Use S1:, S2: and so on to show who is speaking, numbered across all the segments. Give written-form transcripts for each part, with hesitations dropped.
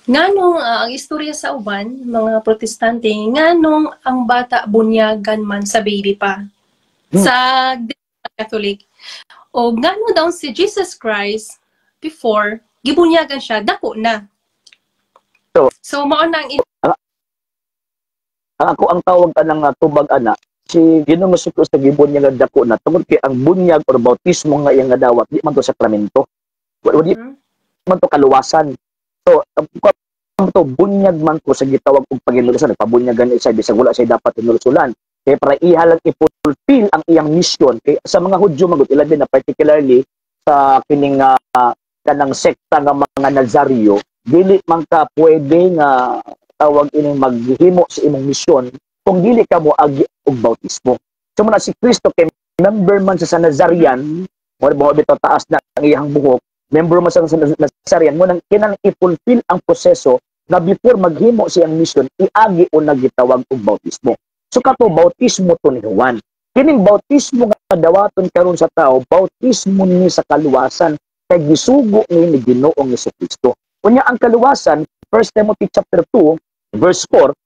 S1: Nganong ang istorya sa uban, mga protestante, nganong ang bata bunyagan man sa baby pa. Sa Catholic. O ngano daw si Jesus Christ before gibunyagan siya dako na. So mao nang
S2: Ako ang tawag ka ng tubag ana, si Ginoong Hesus sa gibon niya nga dako na tungod kay ang bunyag or bautismo nga iyang nadawat di man to sakramento. Di man to kaluwasan. So to bunyag man ko sa gitawag og paginulusan, nagpabunyagan isa bisag wala siya dapat inulusulan. Kay para ihalang i-fulfill ang iyang mission kay sa mga Hudyo magut ilabi na particularly sa kining kanang sekta nga mga Nazaryo, dili man ka pwede nga tawag ining maghimo sa imong misyon kung dili ka mo agi og bautismo. So muna si Kristo kay member man sa Nazarian, mo bitaw taas na ang iyang buhok, member man sa Nazarian, mo nang kinang i-fulfill ang proseso na before maghimo siyang mission, iagi o nagitawag og bautismo. So kato bautismo to ni Juan. Kining bautismo nga dawaton karon sa tao, bautismo ni sa kaluwasan kay gisugo ni Ginoong Jesucristo. Unya ang kaluwasan, 1 Timothy chapter 2 verse 4,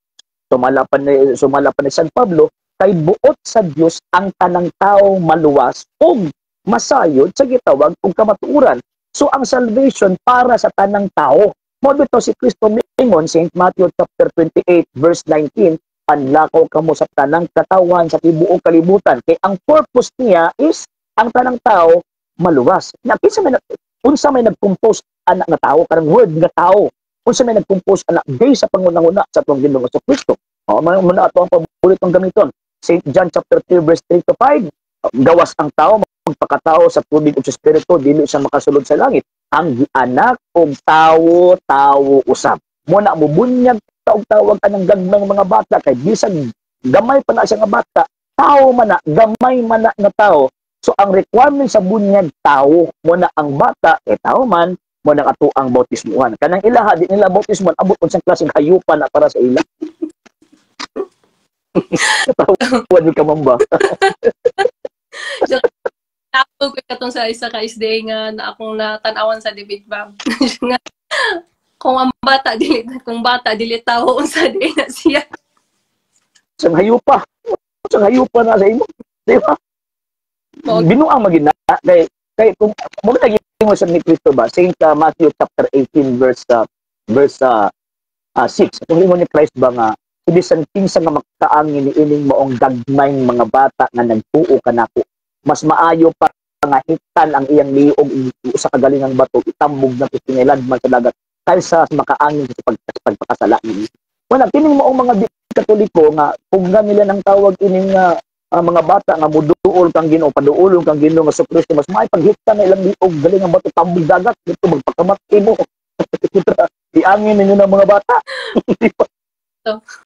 S2: sumala pa ni San Pablo, kay buot sa Dios ang tanang tao maluwas ug masayod sa gitawag og kamatuoran. So ang salvation para sa tanang tao. Mo bitaw si Kristo mingon St. Matthew chapter 28 verse 19, panlakaw kamo sa tanang katawan sa tibuok kalibutan. Kay ang purpose niya is ang tanang tao maluwas. Na unsa may nag-compose anak nga tao karang word nga tao. Unsa may nag-compose anak based sa pangunahuna sa atong Ginoong Jesucristo. Muna ato ang paboritong gamiton. St. John chapter 3 verse 3 to 5, gawas ang tao magpakatao sa tubig ug sa espiritu dili siya makasulod sa langit. Ang anak og tawo usab. Muna mubunyag og tawag anang gagmayng mga bata kay bisag gamay pa na siya nga bata, tao man na, gamay man na nga tao. So ang requirement sa bunyag tao, muna ang bata kay tao man, muna ato ang bautismuhan. Kanang ilaha di nila bautismuhan abot unsang klaseng hayupan na para sa ila. Tawad ni kamamba.
S1: Ako ko katong sa isa ka isday nga na akong natanawan sa debate ba. Kung bata dili tawo unsa di na siya.
S2: Sang hayupa na sa imo, di ba? Binuang magina kay kung mo lagi mo sa ni Kristo ba Saint Matthew chapter 18 verse 6. Kung lingon ni Christ ba nga bisan kinsa nga makaangin ni ining moong gagmayng mga bata nga nagtuo kanako, mas maayo pa nga hitan ang iyang liog sa kagalingang bato itambog na pinilad man sa dagat kaysa makaangin sa pagpakasala ni. Wala kining moong mga Katoliko nga pugna nila ng tawag ining mga bata nga muduol kang Ginoo, paduolon kang Ginoo nga Kristo, mas maay paghitan na ilang liog galing ang bato tambog dagat dito magpakamatay mo. Iangin ninyo ng mga bata.